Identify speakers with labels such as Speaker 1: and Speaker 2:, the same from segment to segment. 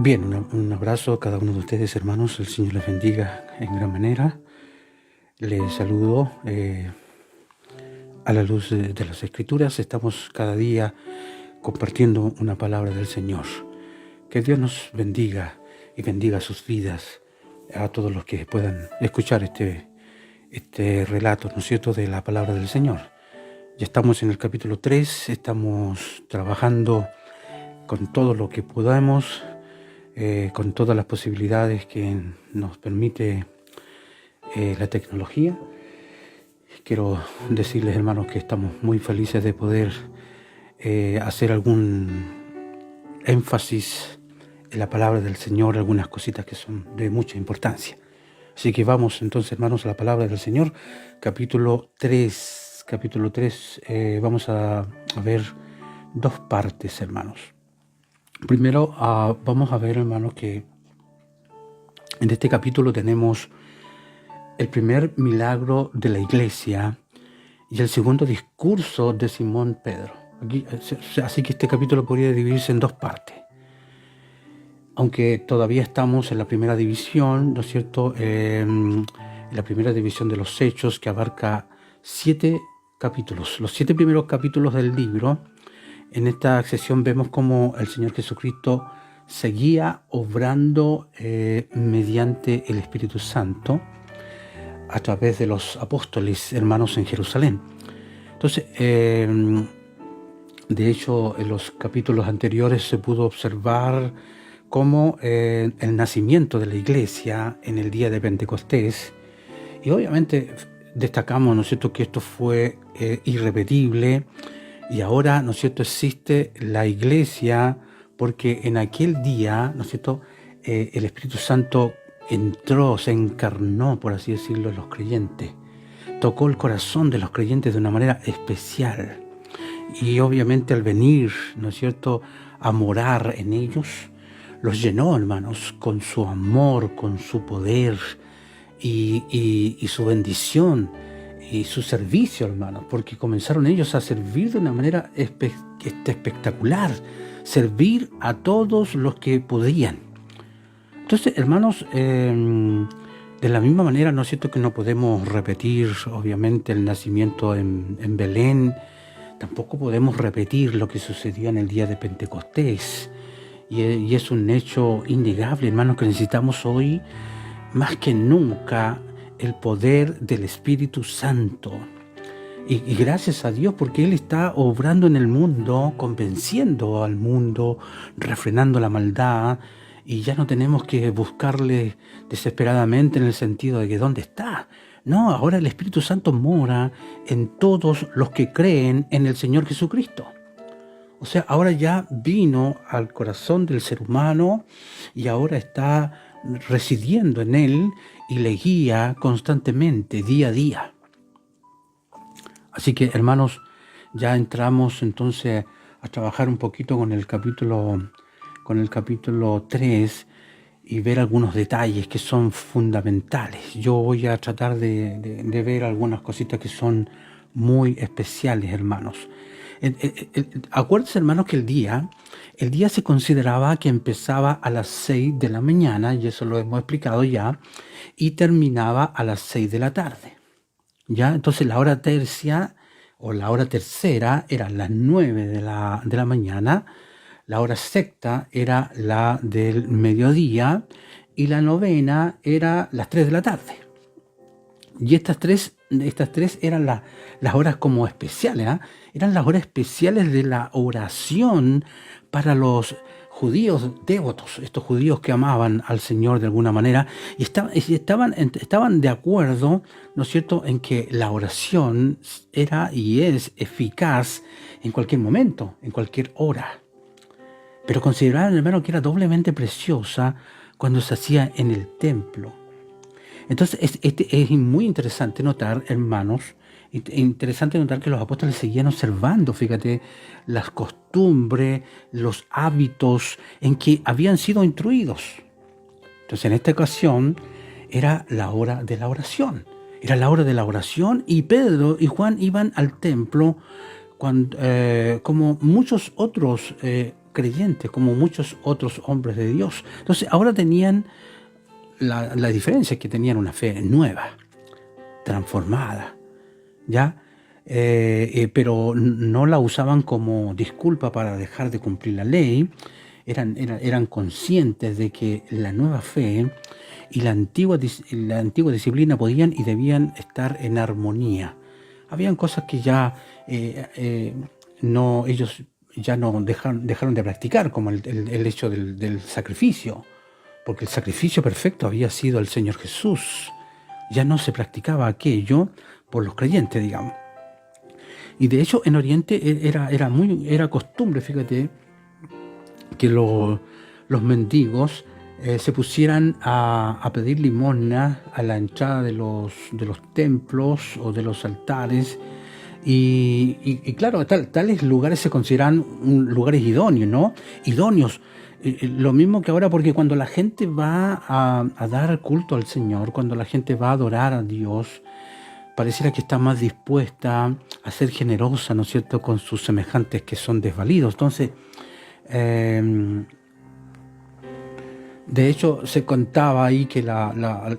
Speaker 1: Bien, un abrazo a cada uno de ustedes, hermanos. El Señor les bendiga en gran manera. Les saludo a la luz de las Escrituras. Estamos cada día compartiendo una palabra del Señor. Que Dios nos bendiga y bendiga sus vidas a todos los que puedan escuchar este relato, ¿no es cierto?, de la palabra del Señor. Ya estamos en el capítulo 3, estamos trabajando con todo lo que podamos, con todas las posibilidades que nos permite la tecnología. Quiero decirles, hermanos, que estamos muy felices de poder hacer algún énfasis en la palabra del Señor, algunas cositas que son de mucha importancia. Así que vamos entonces, hermanos, a la palabra del Señor, capítulo 3. Capítulo 3, vamos a ver dos partes, hermanos. Primero vamos a ver, hermanos, que en este capítulo tenemos el primer milagro de la iglesia y el segundo discurso de Simón Pedro. Así que este capítulo podría dividirse en dos partes. Aunque todavía estamos en la primera división, ¿no es cierto?, en la primera división de los Hechos, que abarca 7 capítulos, los 7 primeros capítulos del libro. En esta sección vemos cómo el Señor Jesucristo seguía obrando mediante el Espíritu Santo a través de los apóstoles hermanos en Jerusalén. Entonces, de hecho, en los capítulos anteriores se pudo observar cómo el nacimiento de la iglesia en el día de Pentecostés, y obviamente destacamos, ¿no es cierto?, que esto fue irrepetible. Y ahora, ¿no es cierto?, existe la iglesia porque en aquel día, ¿no es cierto?, el Espíritu Santo entró, se encarnó, por así decirlo, en los creyentes. Tocó el corazón de los creyentes de una manera especial. Y obviamente al venir, ¿no es cierto?, a morar en ellos, los llenó, hermanos, con su amor, con su poder y su bendición y su servicio, hermanos, porque comenzaron ellos a servir de una manera espectacular, servir a todos los que podían. Entonces, hermanos, de la misma manera, ¿no es cierto?, que no podemos repetir, obviamente, el nacimiento en Belén, tampoco podemos repetir lo que sucedió en el día de Pentecostés, y es un hecho innegable, hermanos, que necesitamos hoy, más que nunca, el poder del Espíritu Santo. Y gracias a Dios, porque Él está obrando en el mundo, convenciendo al mundo, refrenando la maldad, y ya no tenemos que buscarle desesperadamente en el sentido de que ¿dónde está? No, ahora el Espíritu Santo mora en todos los que creen en el Señor Jesucristo. O sea, ahora ya vino al corazón del ser humano y ahora está residiendo en él y le guía constantemente, día a día. Así que, hermanos, ya entramos entonces a trabajar un poquito con el capítulo 3 y ver algunos detalles que son fundamentales. Yo voy a tratar de ver algunas cositas que son muy especiales, hermanos. Acuérdense, hermanos, que el día se consideraba que empezaba a las 6 de la mañana, y eso lo hemos explicado ya, y terminaba a las 6 de la tarde. ¿Ya? Entonces la hora tercia o la hora tercera era las 9 de la mañana, la hora sexta era la del mediodía y la novena era las 3 de la tarde. Y estas tres eran las horas como especiales, ¿eh? Eran las horas especiales de la oración para los judíos devotos, estos judíos que amaban al Señor de alguna manera, y estaban de acuerdo, ¿no es cierto?, en que la oración era y es eficaz en cualquier momento, en cualquier hora. Pero consideraban, hermano, que era doblemente preciosa cuando se hacía en el templo. Entonces es muy interesante notar, hermanos, que los apóstoles seguían observando, fíjate, las costumbres, los hábitos en que habían sido instruidos. Entonces en esta ocasión era la hora de la oración. Era la hora de la oración y Pedro y Juan iban al templo como muchos otros creyentes, como muchos otros hombres de Dios. Entonces ahora tenían, la diferencia es que tenían una fe nueva, transformada, ¿ya? Pero no la usaban como disculpa para dejar de cumplir la ley. Eran conscientes de que la nueva fe y la antigua disciplina podían y debían estar en armonía. Habían cosas que ya ellos ya no dejaron de practicar, como el hecho del sacrificio, porque el sacrificio perfecto había sido el Señor Jesús. Ya no se practicaba aquello por los creyentes, digamos. Y de hecho en Oriente era costumbre, fíjate, que los mendigos se pusieran a pedir limosna a la entrada de los templos o de los altares. Y claro, tales lugares se consideran lugares idóneos, ¿no? Idóneos. Lo mismo que ahora, porque cuando la gente va a dar culto al Señor, cuando la gente va a adorar a Dios, pareciera que está más dispuesta a ser generosa, ¿no es cierto?, con sus semejantes que son desvalidos. Entonces, de hecho, se contaba ahí que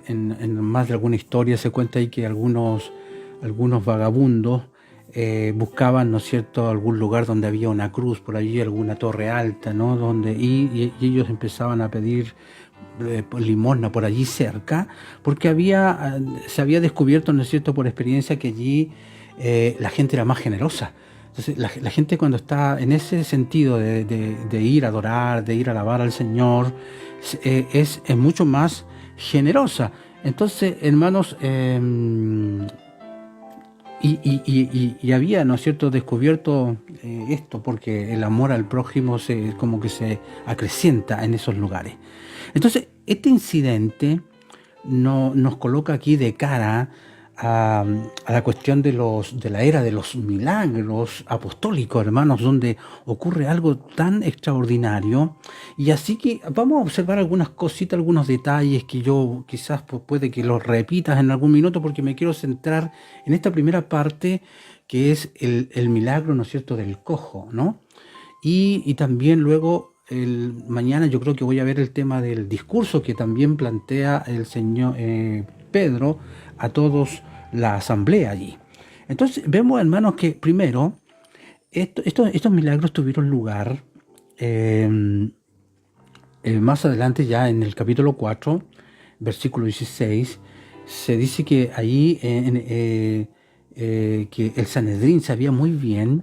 Speaker 1: en más de alguna historia se cuenta ahí que algunos vagabundos buscaban, ¿no es cierto?, algún lugar donde había una cruz por allí, alguna torre alta, ¿no?, y ellos empezaban a pedir limosna por allí cerca, porque se había descubierto, ¿no es cierto?, por experiencia, que allí la gente era más generosa. Entonces la gente, cuando está en ese sentido de ir a adorar, de ir a alabar al Señor, es mucho más generosa. Entonces, hermanos, y había, ¿no es cierto?, descubierto esto, porque el amor al prójimo como que se acrecienta en esos lugares. Entonces, este incidente nos coloca aquí de cara a la cuestión de la era de los milagros apostólicos, hermanos, donde ocurre algo tan extraordinario. Y así que vamos a observar algunas cositas, algunos detalles que yo quizás puede que los repitas en algún minuto, porque me quiero centrar en esta primera parte, que es el milagro, ¿no es cierto?, del cojo, ¿no? Y también luego, mañana yo creo que voy a ver el tema del discurso que también plantea el señor Pedro a todos la asamblea allí. Entonces vemos, hermanos, que primero estos milagros tuvieron lugar más adelante, ya en el capítulo 4, versículo 16, se dice que allí que el Sanedrín sabía muy bien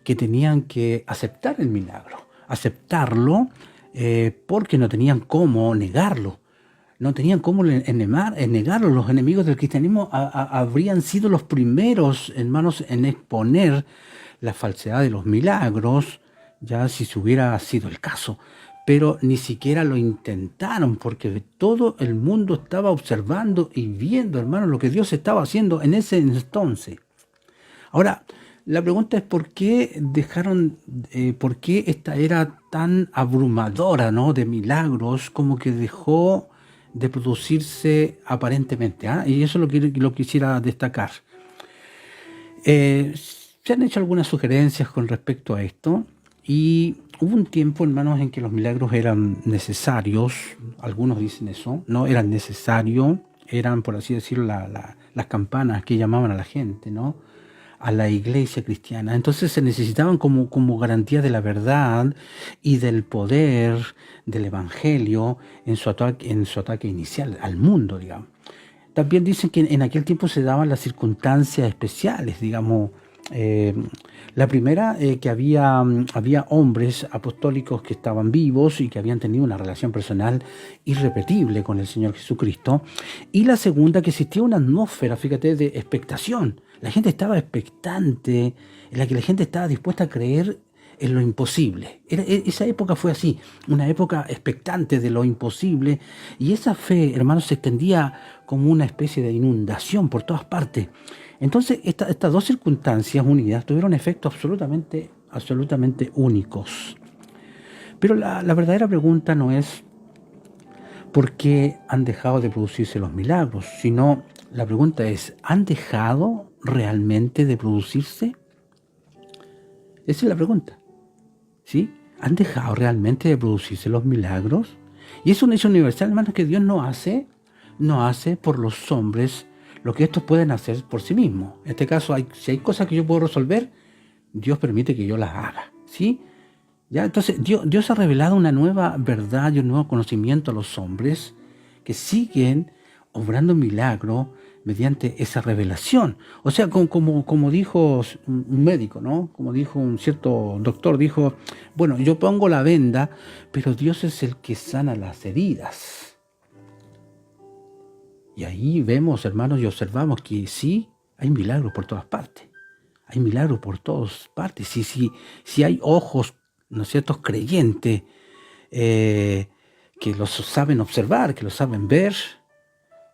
Speaker 1: que tenían que aceptar el milagro, aceptarlo, porque no tenían cómo negarlo. No tenían cómo negarlo. Los enemigos del cristianismo habrían sido los primeros, hermanos, en exponer la falsedad de los milagros, ya si se hubiera sido el caso. Pero ni siquiera lo intentaron, porque todo el mundo estaba observando y viendo, hermanos, lo que Dios estaba haciendo en ese entonces. Ahora, la pregunta es por qué por qué esta era tan abrumadora, ¿no?, de milagros, como que dejó de producirse aparentemente, ¿ah? Y eso es lo quisiera destacar. Se han hecho algunas sugerencias con respecto a esto, y hubo un tiempo, hermanos, en que los milagros eran necesarios. Algunos dicen eso, no eran necesarios, eran, por así decirlo, las campanas que llamaban a la gente, ¿no?, a la iglesia cristiana. Entonces se necesitaban como garantía de la verdad y del poder del evangelio en su ataque inicial al mundo, digamos. También dicen que en aquel tiempo se daban las circunstancias especiales, digamos. La primera, que había hombres apostólicos que estaban vivos y que habían tenido una relación personal irrepetible con el Señor Jesucristo. Y la segunda, que existía una atmósfera, fíjate, de expectación. La gente estaba expectante, en la que la gente estaba dispuesta a creer en lo imposible. Esa época fue así, una época expectante de lo imposible, y esa fe, hermanos, se extendía como una especie de inundación por todas partes. Entonces, estas dos circunstancias unidas tuvieron efectos absolutamente únicos. Pero la verdadera pregunta no es por qué han dejado de producirse los milagros, sino la pregunta es, ¿han dejado realmente de producirse? Esa es la pregunta, ¿sí? ¿Han dejado realmente de producirse los milagros? Y es un hecho universal, hermanos, que Dios no hace por los hombres lo que estos pueden hacer por sí mismos. En este caso, si hay cosas que yo puedo resolver, Dios permite que yo las haga, ¿sí? ¿Ya? Entonces, Dios ha revelado una nueva verdad y un nuevo conocimiento a los hombres que siguen obrando milagros mediante esa revelación. O sea, como dijo un médico, ¿no? Como dijo un cierto doctor, dijo, bueno, yo pongo la venda, pero Dios es el que sana las heridas. Y ahí vemos, hermanos, y observamos que sí, hay milagros por todas partes. Hay milagros por todas partes. Si hay ojos, ¿no es cierto?, creyentes, que los saben observar, que los saben ver.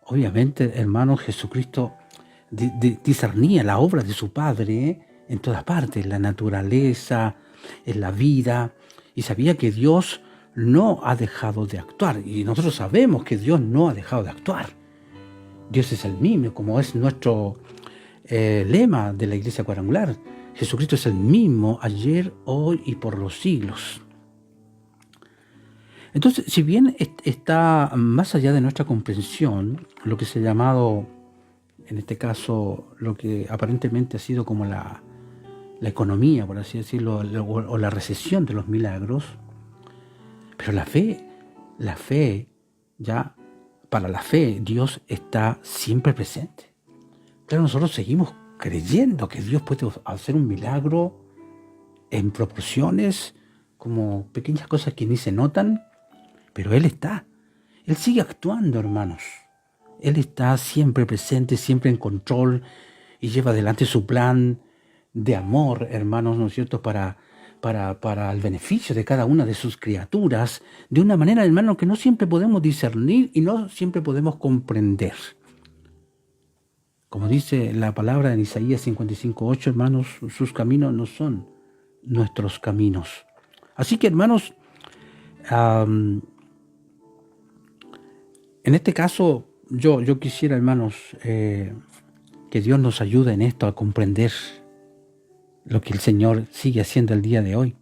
Speaker 1: Obviamente, hermano, Jesucristo discernía la obra de su Padre en todas partes, en la naturaleza, en la vida, y sabía que Dios no ha dejado de actuar. Y nosotros sabemos que Dios no ha dejado de actuar. Dios es el mismo, como es nuestro lema de la Iglesia Cuadrangular. Jesucristo es el mismo ayer, hoy y por los siglos. Entonces, si bien está más allá de nuestra comprensión, lo que se ha llamado, en este caso, lo que aparentemente ha sido como la economía, por así decirlo, o la recesión de los milagros, pero la fe, ya para la fe, Dios está siempre presente. Claro, nosotros seguimos creyendo que Dios puede hacer un milagro en proporciones, como pequeñas cosas que ni se notan, pero Él sigue actuando, hermanos. Él está siempre presente, siempre en control y lleva adelante su plan de amor, hermanos, ¿no es cierto?, para el beneficio de cada una de sus criaturas, de una manera, hermano, que no siempre podemos discernir y no siempre podemos comprender. Como dice la palabra en Isaías 55:8, hermanos, sus caminos no son nuestros caminos. Así que, hermanos, en este caso, yo quisiera, hermanos, que Dios nos ayude en esto a comprender lo que el Señor sigue haciendo el día de hoy.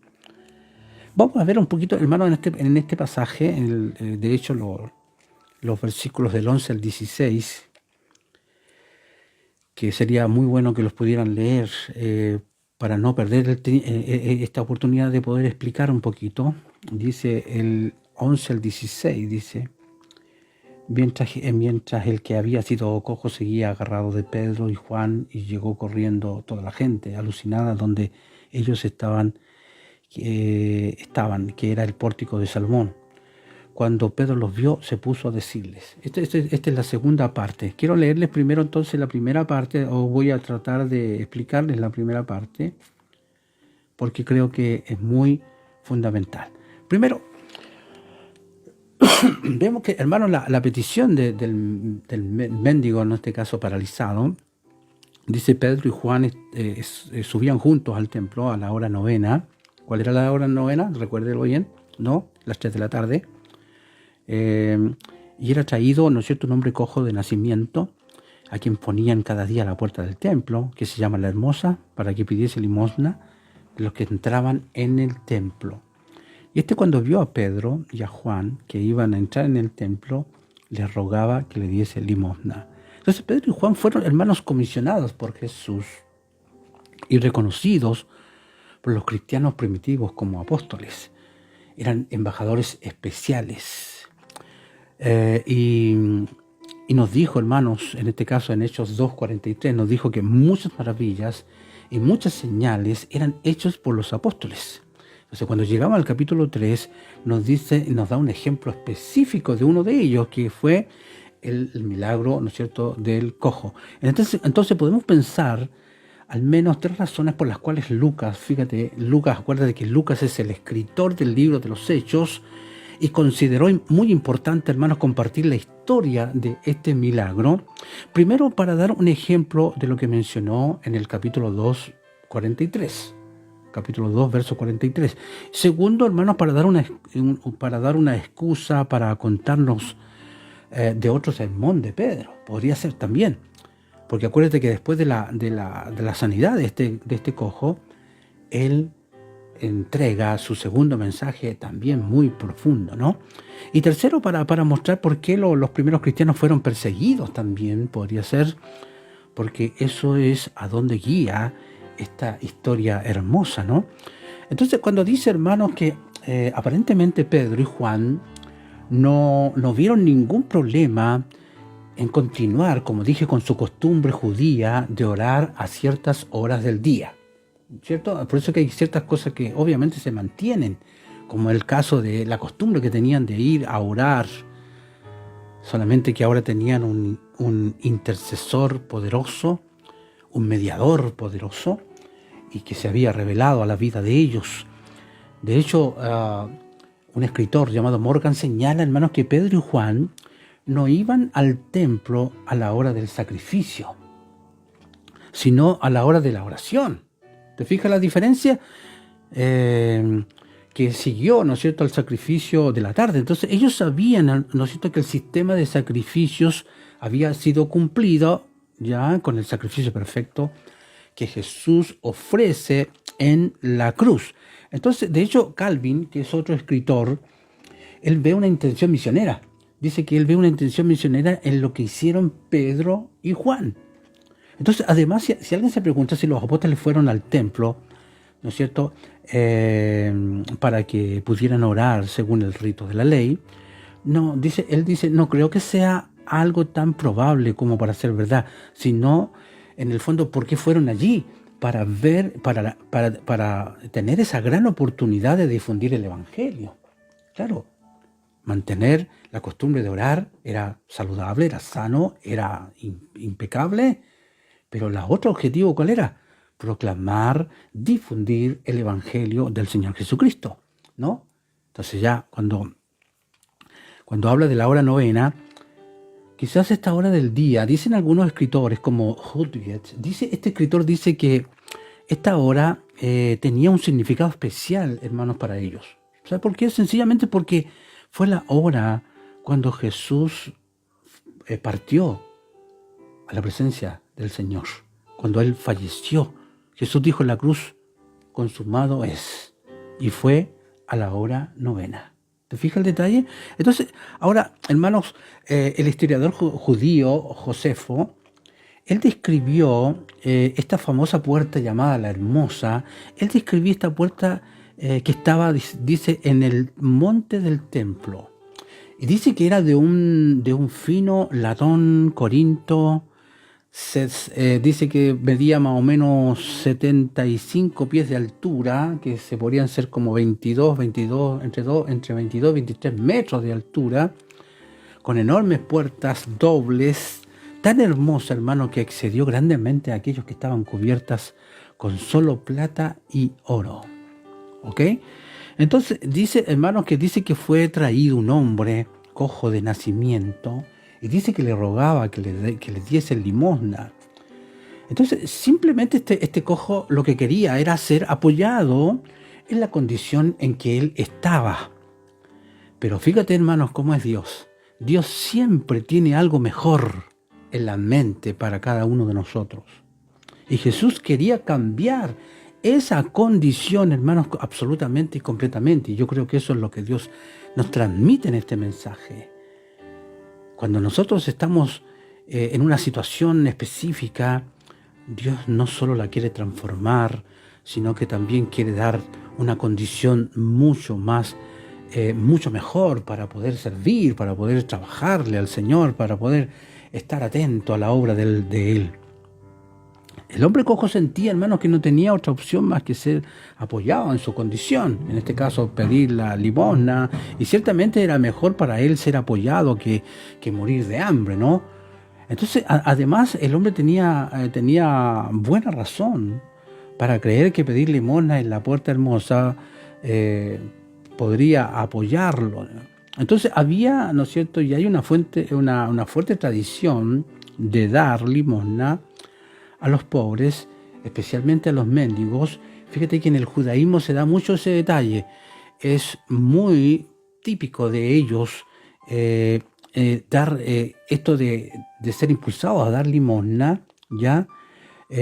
Speaker 1: Vamos a ver un poquito, hermanos, en este pasaje, de hecho, los versículos del 11 al 16, que sería muy bueno que los pudieran leer para no perder esta oportunidad de poder explicar un poquito. Dice el 11 al 16, dice: Mientras el que había sido cojo seguía agarrado de Pedro y Juan, y llegó corriendo toda la gente, alucinada, donde ellos estaban, que era el pórtico de Salomón. Cuando Pedro los vio, se puso a decirles. Esta es la segunda parte. Quiero leerles primero entonces la primera parte, o voy a tratar de explicarles la primera parte, porque creo que es muy fundamental. Primero, vemos que, hermanos, la petición del mendigo, en este caso paralizado, dice: Pedro y Juan subían juntos al templo a la hora novena. ¿Cuál era la hora novena? Recuérdelo bien, ¿no? Las 3 de la tarde. Y era traído, ¿no es cierto?, un hombre cojo de nacimiento, a quien ponían cada día a la puerta del templo, que se llama La Hermosa, para que pidiese limosna de los que entraban en el templo. Y cuando vio a Pedro y a Juan que iban a entrar en el templo, les rogaba que le diese limosna. Entonces Pedro y Juan fueron hermanos comisionados por Jesús y reconocidos por los cristianos primitivos como apóstoles. Eran embajadores especiales. Y nos dijo, hermanos, en este caso en Hechos 2:43, nos dijo que muchas maravillas y muchas señales eran hechos por los apóstoles. Entonces, cuando llegamos al capítulo 3, nos da un ejemplo específico de uno de ellos, que fue el milagro, ¿no es cierto?, del cojo. Entonces podemos pensar al menos 3 razones por las cuales Lucas, acuérdate que Lucas es el escritor del libro de los Hechos, y consideró muy importante, hermanos, compartir la historia de este milagro. Primero, para dar un ejemplo de lo que mencionó en el capítulo 2, 43. Capítulo 2, verso 43. Segundo, hermanos, para dar una excusa para contarnos de otro sermón de Pedro. Podría ser también. Porque acuérdate que después de la sanidad de este cojo, él entrega su segundo mensaje también muy profundo, ¿no? Y tercero, para mostrar por qué los primeros cristianos fueron perseguidos también, podría ser, porque eso es a donde guía esta historia hermosa, ¿no? Entonces, cuando dice, hermanos, que aparentemente Pedro y Juan no vieron ningún problema en continuar, como dije, con su costumbre judía de orar a ciertas horas del día, ¿cierto? Por eso que hay ciertas cosas que obviamente se mantienen, como el caso de la costumbre que tenían de ir a orar, solamente que ahora tenían un intercesor poderoso, un mediador poderoso, y que se había revelado a la vida de ellos. De hecho, un escritor llamado Morgan señala, hermanos, que Pedro y Juan no iban al templo a la hora del sacrificio, sino a la hora de la oración. ¿Te fijas la diferencia? Que siguió, ¿no es cierto?, al sacrificio de la tarde. Entonces ellos sabían, ¿no es cierto?, que el sistema de sacrificios había sido cumplido ya con el sacrificio perfecto que Jesús ofrece en la cruz. Entonces, de hecho, Calvin, que es otro escritor, él ve una intención misionera. Dice que él ve una intención misionera en lo que hicieron Pedro y Juan. Entonces, además, si alguien se pregunta si los apóstoles fueron al templo, ¿no es cierto?, para que pudieran orar según el rito de la ley, él dice, no creo que sea algo tan probable como para ser verdad, sino, en el fondo, ¿por qué fueron allí? Para tener esa gran oportunidad de difundir el Evangelio. Claro, mantener la costumbre de orar era saludable, era sano, era impecable, pero el otro objetivo, ¿cuál era? Proclamar, difundir el Evangelio del Señor Jesucristo, ¿no? Entonces ya cuando habla de la hora novena, quizás esta hora del día, dicen algunos escritores como Hudget, este escritor dice que esta hora tenía un significado especial, hermanos, para ellos. ¿Sabe por qué? Sencillamente porque fue la hora cuando Jesús partió a la presencia del Señor, cuando Él falleció. Jesús dijo en la cruz, consumado es, y fue a la hora novena. ¿Te fijas el detalle? Entonces, ahora, hermanos, el historiador judío Josefo, él describió esta famosa puerta llamada la Hermosa. Él describió esta puerta que estaba, dice, en el monte del templo. Y dice que era de un fino latón corinto. Dice que medía más o menos 75 pies de altura, que se podrían ser como entre 22 y 23 metros de altura, con enormes puertas dobles, tan hermosa, hermano, que excedió grandemente a aquellos que estaban cubiertas con solo plata y oro. ¿Ok? Entonces dice, hermanos, que dice que fue traído un hombre cojo de nacimiento, y dice que le rogaba que le diese limosna. Entonces, simplemente este cojo lo que quería era ser apoyado en la condición en que él estaba. Pero fíjate, hermanos, cómo es Dios. Dios siempre tiene algo mejor en la mente para cada uno de nosotros. Y Jesús quería cambiar esa condición, hermanos, absolutamente y completamente. Y yo creo que eso es lo que Dios nos transmite en este mensaje. Cuando nosotros estamos en una situación específica, Dios no solo la quiere transformar, sino que también quiere dar una condición mucho mejor para poder servir, para poder trabajarle al Señor, para poder estar atento a la obra de Él. El hombre cojo sentía, hermanos, que no tenía otra opción más que ser apoyado en su condición. En este caso, pedir la limosna. Y ciertamente era mejor para él ser apoyado que morir de hambre, ¿no? Entonces, además, el hombre tenía buena razón para creer que pedir limosna en la puerta hermosa podría apoyarlo. Entonces, había, ¿no es cierto? Y hay una fuerte tradición de dar limosna a los pobres, especialmente a los mendigos. Fíjate que en el judaísmo se da mucho ese detalle. Es muy típico de ellos dar esto de ser impulsados a dar limosna, ¿ya?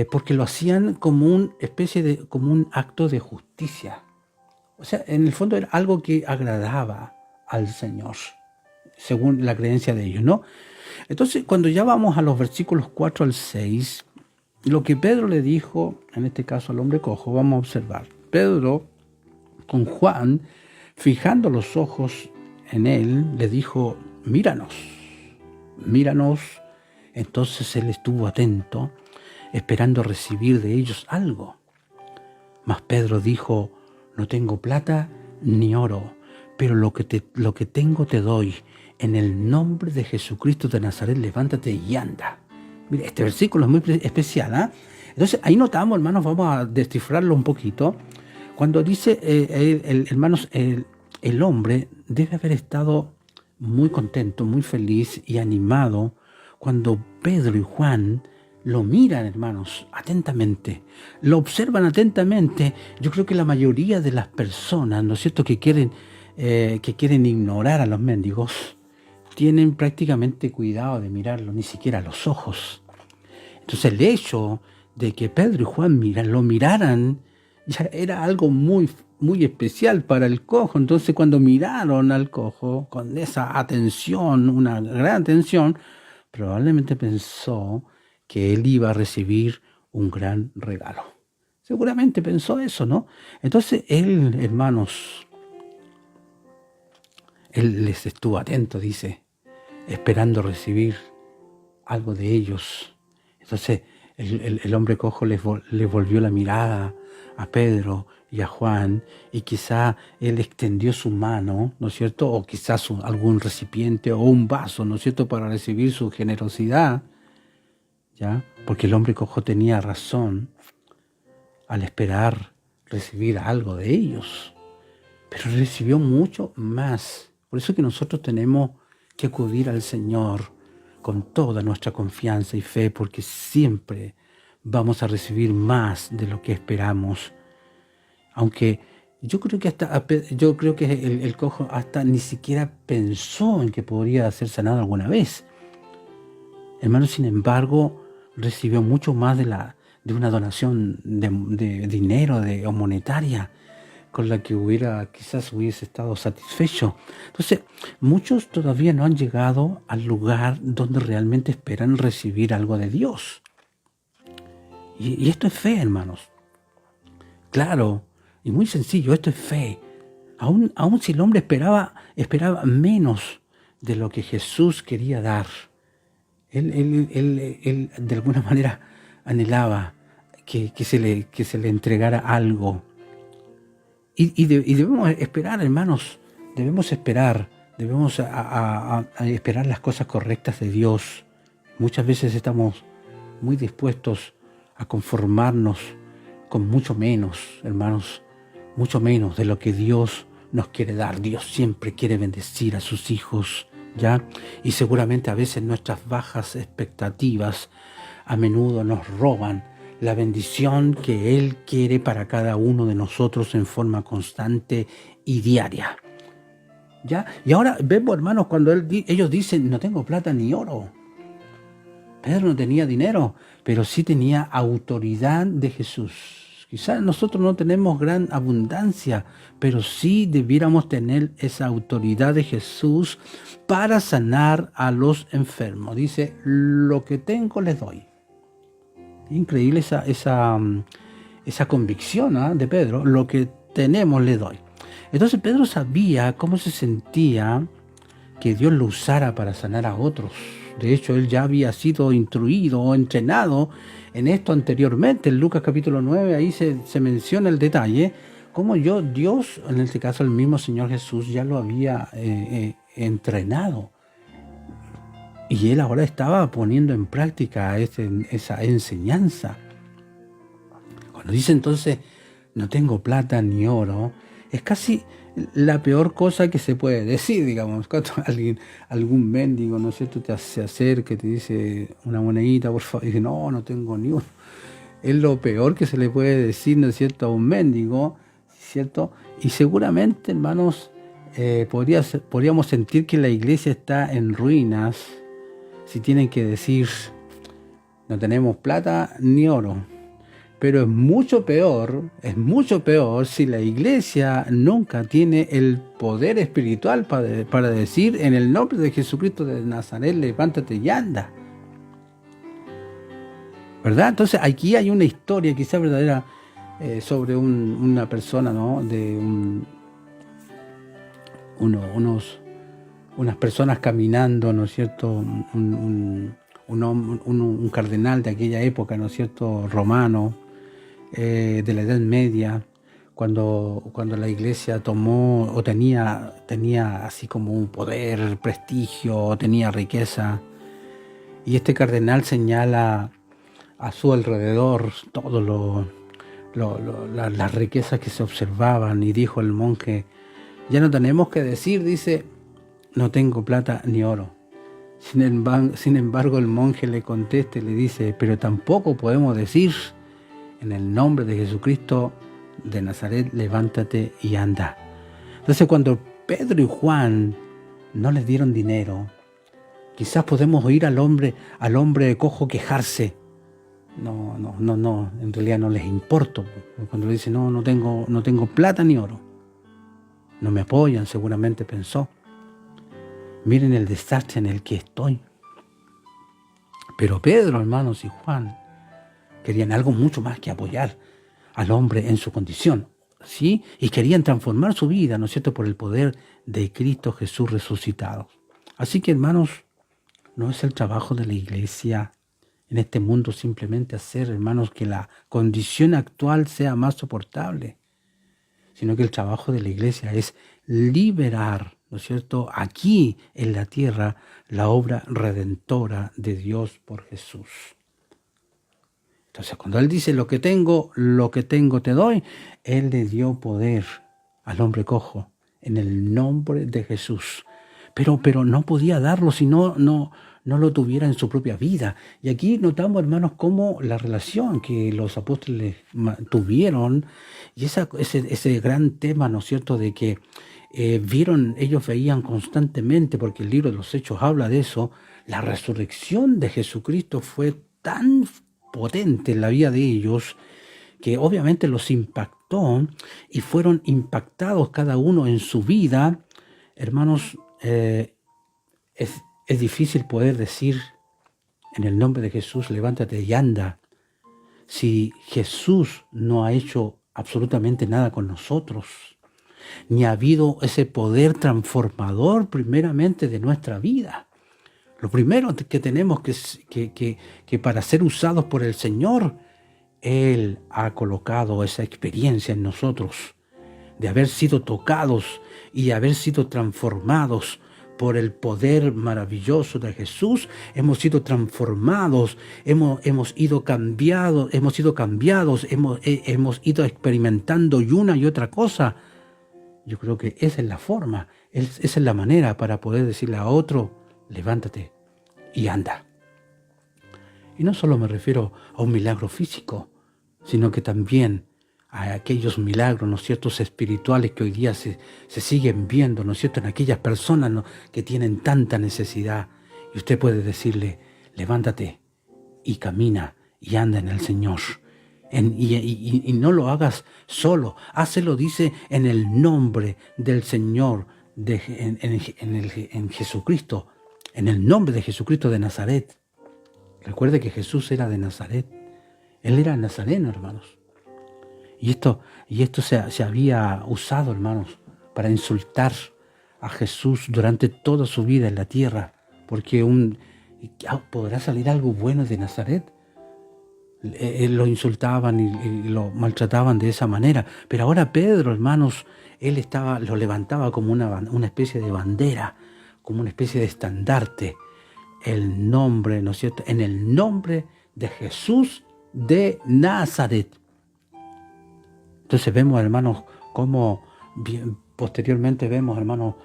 Speaker 1: Porque lo hacían como un acto de justicia. O sea, en el fondo era algo que agradaba al Señor, según la creencia de ellos, ¿no? Entonces, cuando ya vamos a los versículos 4 al 6, lo que Pedro le dijo, en este caso al hombre cojo, vamos a observar. Pedro, con Juan, fijando los ojos en él, le dijo, míranos, míranos. Entonces él estuvo atento, esperando recibir de ellos algo. Mas Pedro dijo, no tengo plata ni oro, pero lo que tengo te doy. En el nombre de Jesucristo de Nazaret, levántate y anda. Mire, este versículo es muy especial, ¿eh? Entonces, ahí notamos, hermanos, vamos a descifrarlo un poquito. Cuando dice, hermanos, el hombre debe haber estado muy contento, muy feliz y animado cuando Pedro y Juan lo miran, hermanos, atentamente, lo observan atentamente. Yo creo que la mayoría de las personas, ¿no es cierto?, que quieren ignorar a los mendigos, tienen prácticamente cuidado de mirarlo, ni siquiera a los ojos. Entonces el hecho de que Pedro y Juan lo miraran, ya era algo muy, muy especial para el cojo. Entonces cuando miraron al cojo con esa atención, una gran atención, probablemente pensó que él iba a recibir un gran regalo. Seguramente pensó eso, ¿no? Entonces él, hermanos, él les estuvo atento, dice, esperando recibir algo de ellos. Entonces el hombre cojo le volvió la mirada a Pedro y a Juan, y quizá él extendió su mano, ¿no es cierto? O quizás algún recipiente o un vaso, ¿no es cierto?, para recibir su generosidad, ¿ya? Porque el hombre cojo tenía razón al esperar recibir algo de ellos, pero recibió mucho más. Por eso que nosotros tenemos que acudir al Señor con toda nuestra confianza y fe, porque siempre vamos a recibir más de lo que esperamos. Aunque yo creo que el cojo hasta ni siquiera pensó en que podría ser sanado alguna vez. Hermano, sin embargo, recibió mucho más de una donación de dinero o monetaria, con la que quizás hubiese estado satisfecho. Entonces, muchos todavía no han llegado al lugar donde realmente esperan recibir algo de Dios. Y esto es fe, hermanos. Claro, y muy sencillo, esto es fe. Aún si el hombre esperaba menos de lo que Jesús quería dar, él de alguna manera anhelaba que se le entregara algo. Y debemos esperar, hermanos, debemos esperar las cosas correctas de Dios. Muchas veces estamos muy dispuestos a conformarnos con mucho menos, hermanos, mucho menos de lo que Dios nos quiere dar. Dios siempre quiere bendecir a sus hijos, ¿ya? Y seguramente a veces nuestras bajas expectativas a menudo nos roban la bendición que Él quiere para cada uno de nosotros en forma constante y diaria, ¿ya? Y ahora vemos, hermanos, cuando ellos dicen, no tengo plata ni oro. Pedro no tenía dinero, pero sí tenía autoridad de Jesús. Quizás nosotros no tenemos gran abundancia, pero sí debiéramos tener esa autoridad de Jesús para sanar a los enfermos. Dice, lo que tengo les doy. Increíble esa convicción de Pedro, lo que tenemos le doy. Entonces Pedro sabía cómo se sentía que Dios lo usara para sanar a otros. De hecho, él ya había sido instruido o entrenado en esto anteriormente. En Lucas capítulo 9, ahí se menciona el detalle, cómo Dios, en este caso el mismo Señor Jesús, ya lo había entrenado. Y él ahora estaba poniendo en práctica esa enseñanza. Cuando dice entonces, no tengo plata ni oro, es casi la peor cosa que se puede decir, digamos. Cuando algún mendigo, ¿no es cierto?, se acerca y te dice una monedita, por favor, y dice, no tengo ni uno. Es lo peor que se le puede decir, ¿no es cierto?, a un mendigo, ¿cierto? Y seguramente, hermanos, podríamos sentir que la iglesia está en ruinas si tienen que decir, no tenemos plata ni oro, Pero es mucho peor si la iglesia nunca tiene el poder espiritual para decir en el nombre de Jesucristo de Nazaret, levántate y anda. ¿Verdad? Entonces aquí hay una historia quizá verdadera sobre una persona, ¿no? De unas personas caminando, ¿no es cierto? Un cardenal de aquella época, ¿no es cierto? Romano, de la Edad Media, cuando la iglesia tomó o tenía así como un poder, prestigio, tenía riqueza. Y este cardenal señala a su alrededor todas las riquezas que se observaban, y dijo el monje: ya no tenemos que decir, dice, no tengo plata ni oro. Sin embargo, el monje le contesta y le dice: pero tampoco podemos decir, en el nombre de Jesucristo de Nazaret, levántate y anda. Entonces, cuando Pedro y Juan no les dieron dinero, quizás podemos oír al hombre cojo quejarse. No, en realidad no les importo. Cuando le dice, no tengo plata ni oro. No me apoyan, seguramente pensó. Miren el desastre en el que estoy. Pero Pedro, hermanos, y Juan querían algo mucho más que apoyar al hombre en su condición, ¿sí? Y querían transformar su vida, ¿no es cierto?, por el poder de Cristo Jesús resucitado. Así que, hermanos, no es el trabajo de la iglesia en este mundo simplemente hacer, hermanos, que la condición actual sea más soportable, sino que el trabajo de la iglesia es liberar, ¿no es cierto?, aquí en la tierra, la obra redentora de Dios por Jesús. Entonces, cuando Él dice, lo que tengo te doy, Él le dio poder al hombre cojo en el nombre de Jesús. Pero no podía darlo si no lo tuviera en su propia vida. Y aquí notamos, hermanos, cómo la relación que los apóstoles tuvieron, y ese gran tema, ¿no es cierto?, de que ellos veían constantemente, porque el libro de los Hechos habla de eso, la resurrección de Jesucristo fue tan potente en la vida de ellos, que obviamente los impactó, y fueron impactados cada uno en su vida. Hermanos, es difícil poder decir en el nombre de Jesús, levántate y anda, si Jesús no ha hecho absolutamente nada con nosotros, ni ha habido ese poder transformador primeramente de nuestra vida. Lo primero que tenemos que para ser usados por el Señor, Él ha colocado esa experiencia en nosotros, de haber sido tocados y de haber sido transformados por el poder maravilloso de Jesús. Hemos sido transformados, hemos ido cambiados, hemos ido experimentando y una y otra cosa. Yo creo que esa es la forma, esa es la manera para poder decirle a otro, levántate y anda. Y no solo me refiero a un milagro físico, sino que también a aquellos milagros, ¿no es cierto?, espirituales que hoy día se siguen viendo, ¿no es cierto?, en aquellas personas, ¿no?, que tienen tanta necesidad. Y usted puede decirle, levántate y camina y anda en el Señor. Y no lo hagas solo, hácelo, dice, en el nombre del Señor, en Jesucristo, en el nombre de Jesucristo de Nazaret. Recuerde que Jesús era de Nazaret. Él era nazareno, hermanos. Y esto se había usado, hermanos, para insultar a Jesús durante toda su vida en la tierra, porque ¿podrá salir algo bueno de Nazaret? Lo insultaban y lo maltrataban de esa manera. Pero ahora Pedro, hermanos, lo levantaba como una especie de bandera, como una especie de estandarte. El nombre, ¿no es cierto?, en el nombre de Jesús de Nazaret. Entonces vemos, hermanos, cómo posteriormente vemos, hermanos,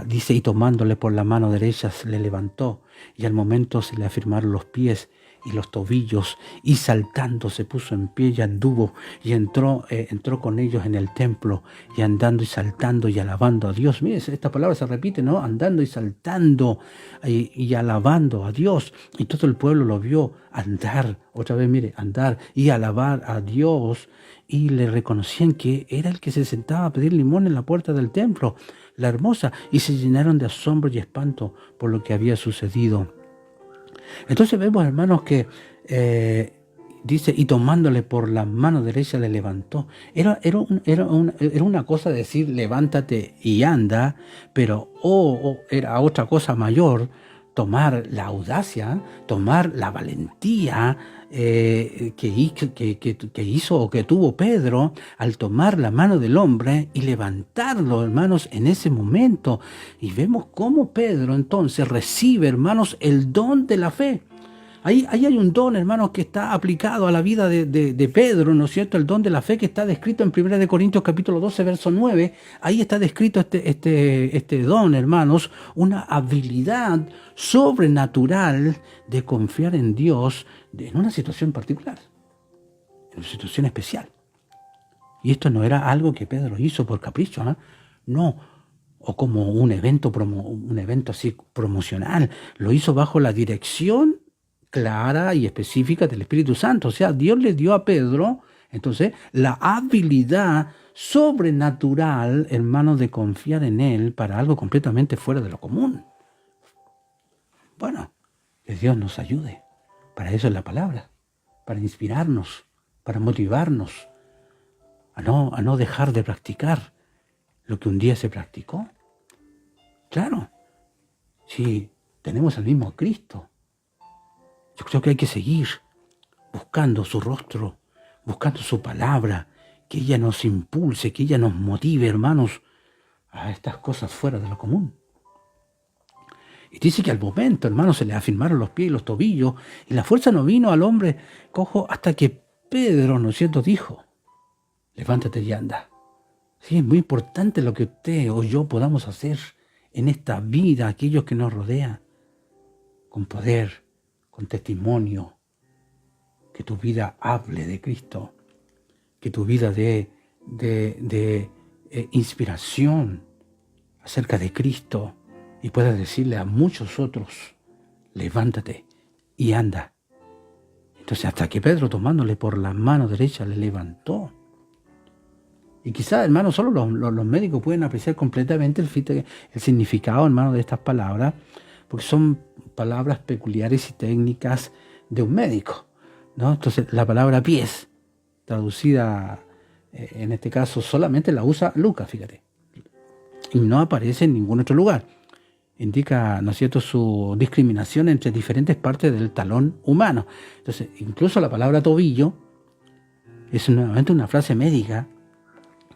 Speaker 1: dice, y tomándole por la mano derecha le levantó, y al momento se le afirmaron los pies y los tobillos, y saltando se puso en pie y anduvo, y entró con ellos en el templo, y andando y saltando y alabando a Dios. Mire, esta palabra se repite, ¿no? Andando y saltando y alabando a Dios. Y todo el pueblo lo vio andar, otra vez, mire, andar y alabar a Dios, y le reconocían que era el que se sentaba a pedir limón en la puerta del templo, la hermosa, y se llenaron de asombro y espanto por lo que había sucedido. Entonces vemos, hermanos, que dice, y tomándole por la mano derecha le levantó. Era una cosa decir, levántate y anda, pero era otra cosa mayor, tomar la audacia, tomar la valentía que hizo o que tuvo Pedro al tomar la mano del hombre y levantarlo, hermanos, en ese momento. Y vemos cómo Pedro entonces recibe, hermanos, el don de la fe. Ahí hay un don, hermanos, que está aplicado a la vida de Pedro, ¿no es cierto? El don de la fe que está descrito en 1 Corintios capítulo 12, verso 9. Ahí está descrito este don, hermanos, una habilidad sobrenatural de confiar en Dios en una situación particular, en una situación especial. Y esto no era algo que Pedro hizo por capricho, ¿eh? No, o como un evento así promocional. Lo hizo bajo la dirección clara y específica del Espíritu Santo. O sea, Dios le dio a Pedro, entonces, la habilidad sobrenatural, hermano, de confiar en Él para algo completamente fuera de lo común. Bueno, que Dios nos ayude. Para eso es la palabra, para inspirarnos, para motivarnos a no dejar de practicar lo que un día se practicó. Claro, si tenemos al mismo Cristo, yo creo que hay que seguir buscando su rostro, buscando su palabra, que ella nos impulse, que ella nos motive, hermanos, a estas cosas fuera de lo común. Y dice que al momento, hermanos, se le afirmaron los pies y los tobillos, y la fuerza no vino al hombre cojo hasta que Pedro, ¿no es cierto?, dijo, levántate y anda. Sí, es muy importante lo que usted o yo podamos hacer en esta vida, aquellos que nos rodean, con poder, con testimonio, que tu vida hable de Cristo, que tu vida dé inspiración acerca de Cristo y puedas decirle a muchos otros, levántate y anda. Entonces hasta que Pedro, tomándole por la mano derecha, le levantó. Y quizás, hermano, solo los médicos pueden apreciar completamente el significado, hermano, de estas palabras, porque son palabras peculiares y técnicas de un médico, ¿no? Entonces, la palabra pies, traducida en este caso, solamente la usa Lucas, fíjate, y no aparece en ningún otro lugar. Indica, ¿no es cierto?, su discriminación entre diferentes partes del talón humano. Entonces, incluso la palabra tobillo es nuevamente una frase médica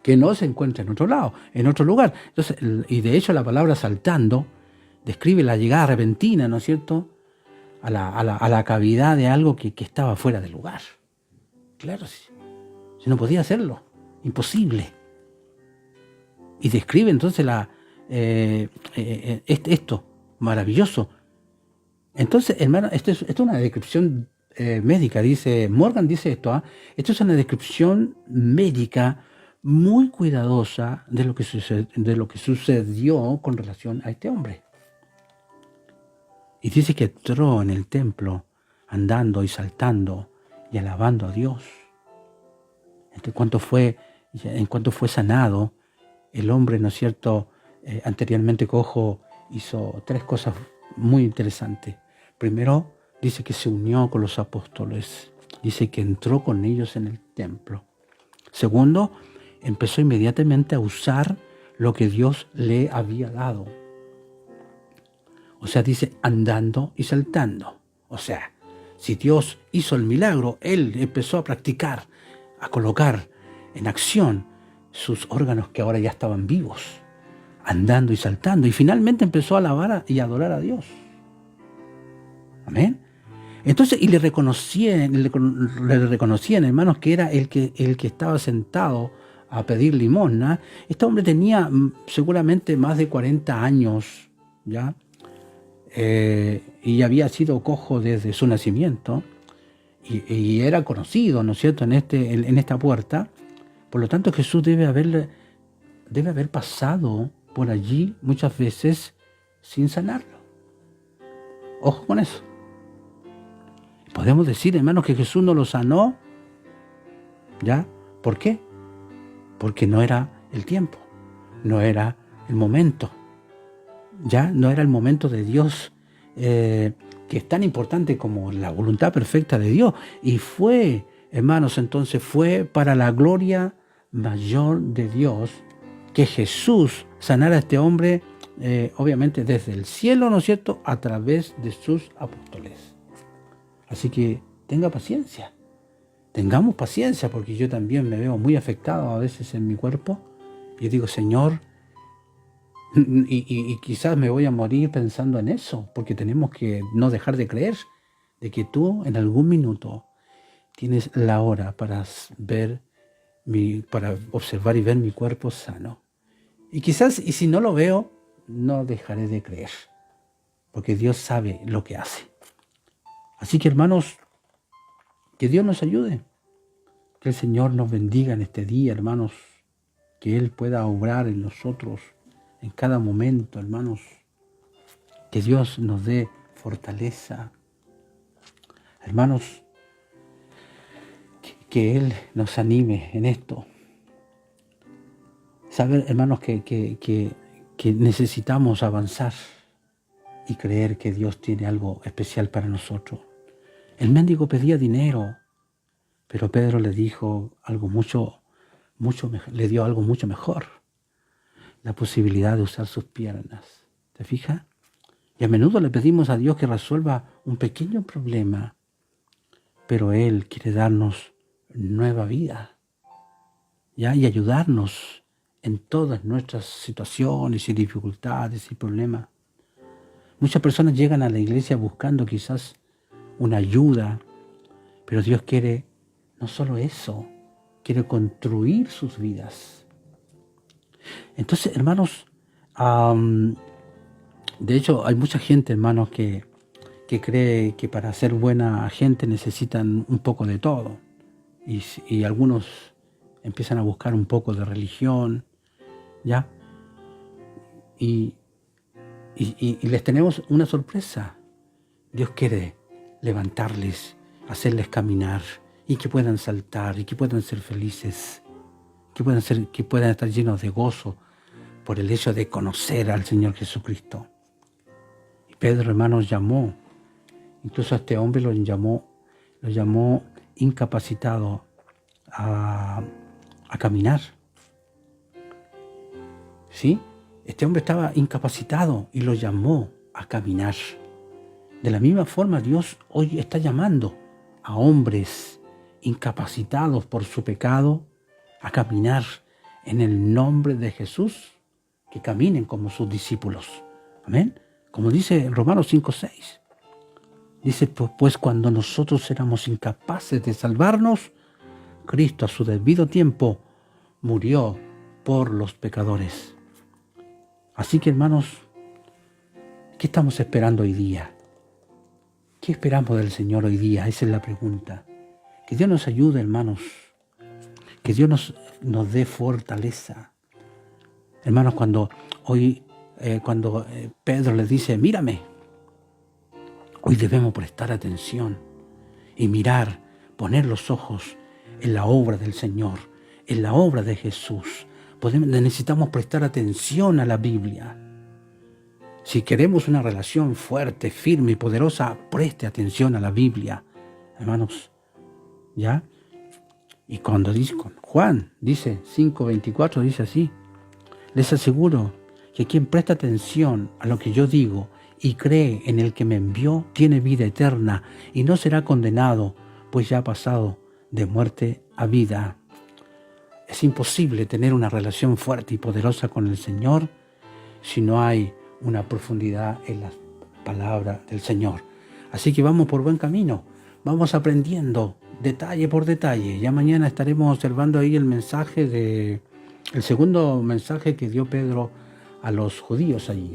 Speaker 1: que no se encuentra en otro lado, en otro lugar. Entonces, y de hecho la palabra saltando describe la llegada repentina, ¿no es cierto?, a la cavidad de algo que estaba fuera del lugar. Claro, si no podía hacerlo, imposible. Y describe entonces esto maravilloso. Entonces, hermano, esto es una descripción médica, Morgan dice esto, esto es una descripción médica muy cuidadosa de lo que sucedió con relación a este hombre. Y dice que entró en el templo andando y saltando y alabando a Dios. En cuanto fue sanado, el hombre, ¿no es cierto?, anteriormente cojo, hizo 3 cosas muy interesantes. Primero, dice que se unió con los apóstoles. Dice que entró con ellos en el templo. Segundo, empezó inmediatamente a usar lo que Dios le había dado. O sea, dice andando y saltando. O sea, si Dios hizo el milagro, él empezó a practicar, a colocar en acción sus órganos que ahora ya estaban vivos, andando y saltando. Y finalmente empezó a alabar y adorar a Dios. Amén. Entonces, y le reconocían, hermanos, que era el que estaba sentado a pedir limosna. Este hombre tenía seguramente más de 40 años, ¿ya? Y había sido cojo desde su nacimiento. y era conocido, ¿no es cierto?, en esta puerta. Por lo tanto, Jesús debe haber pasado por allí muchas veces sin sanarlo. Ojo con eso. Podemos decir, hermanos, que Jesús no lo sanó. ¿Ya? ¿Por qué? Porque no era el tiempo, no era el momento. Ya no era el momento de Dios, que es tan importante como la voluntad perfecta de Dios. Y fue, hermanos, entonces fue para la gloria mayor de Dios que Jesús sanara a este hombre, obviamente desde el cielo, ¿no es cierto?, a través de sus apóstoles. Así que tenga paciencia, tengamos paciencia, porque yo también me veo muy afectado a veces en mi cuerpo. Yo digo, Señor, y quizás me voy a morir pensando en eso, porque tenemos que no dejar de creer de que tú en algún minuto tienes la hora para observar y ver mi cuerpo sano. Y quizás, y si no lo veo, no dejaré de creer, porque Dios sabe lo que hace. Así que, hermanos, que Dios nos ayude, que el Señor nos bendiga en este día, hermanos, que Él pueda obrar en nosotros en cada momento, hermanos, que Dios nos dé fortaleza, hermanos, que Él nos anime en esto. Saber, hermanos, que necesitamos avanzar y creer que Dios tiene algo especial para nosotros. El mendigo pedía dinero, pero Pedro le dijo algo le dio algo mucho mejor: la posibilidad de usar sus piernas. ¿Te fijas? Y a menudo le pedimos a Dios que resuelva un pequeño problema, pero Él quiere darnos nueva vida, ¿ya? Y ayudarnos en todas nuestras situaciones y dificultades y problemas. Muchas personas llegan a la iglesia buscando quizás una ayuda, pero Dios quiere no solo eso, quiere construir sus vidas. Entonces, hermanos, de hecho hay mucha gente, hermanos, que cree que para ser buena gente necesitan un poco de todo. Y algunos empiezan a buscar un poco de religión, ¿ya? Y les tenemos una sorpresa. Dios quiere levantarles, hacerles caminar, y que puedan saltar, y que puedan ser felices, que puedan estar llenos de gozo por el hecho de conocer al Señor Jesucristo. Y Pedro, hermanos, llamó, incluso a este hombre lo llamó incapacitado a caminar. ¿Sí? Este hombre estaba incapacitado y lo llamó a caminar. De la misma forma, Dios hoy está llamando a hombres incapacitados por su pecado a caminar en el nombre de Jesús, que caminen como sus discípulos. Amén. Como dice en Romanos 5:6. Dice, pues cuando nosotros éramos incapaces de salvarnos, Cristo a su debido tiempo murió por los pecadores. Así que, hermanos, ¿qué estamos esperando hoy día? ¿Qué esperamos del Señor hoy día? Esa es la pregunta. Que Dios nos ayude, hermanos. Que Dios nos dé fortaleza. Hermanos, cuando Pedro les dice, mírame, hoy debemos prestar atención y mirar, poner los ojos en la obra del Señor, en la obra de Jesús. Necesitamos prestar atención a la Biblia. Si queremos una relación fuerte, firme y poderosa, preste atención a la Biblia, hermanos. ¿Ya? Y cuando dice, Juan dice 5:24, dice así: les aseguro que quien presta atención a lo que yo digo y cree en el que me envió, tiene vida eterna y no será condenado, pues ya ha pasado de muerte a vida. Es imposible tener una relación fuerte y poderosa con el Señor si no hay una profundidad en la palabra del Señor. Así que vamos por buen camino, vamos aprendiendo detalle por detalle. Ya mañana estaremos observando ahí el segundo mensaje que dio Pedro a los judíos allí.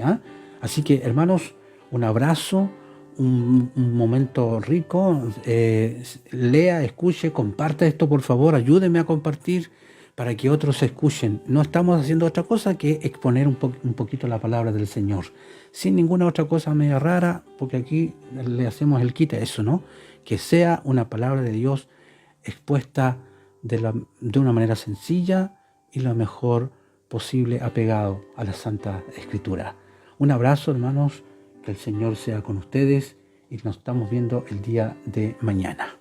Speaker 1: Así que, hermanos, un abrazo, un momento rico. Lea, escuche, comparte esto, por favor, ayúdeme a compartir para que otros escuchen. No estamos haciendo otra cosa que exponer un poquito la palabra del Señor, sin ninguna otra cosa media rara, porque aquí le hacemos el quite a eso, ¿no? Que sea una palabra de Dios expuesta de una manera sencilla y lo mejor posible, apegado a la Santa Escritura. Un abrazo, hermanos, que el Señor sea con ustedes y nos estamos viendo el día de mañana.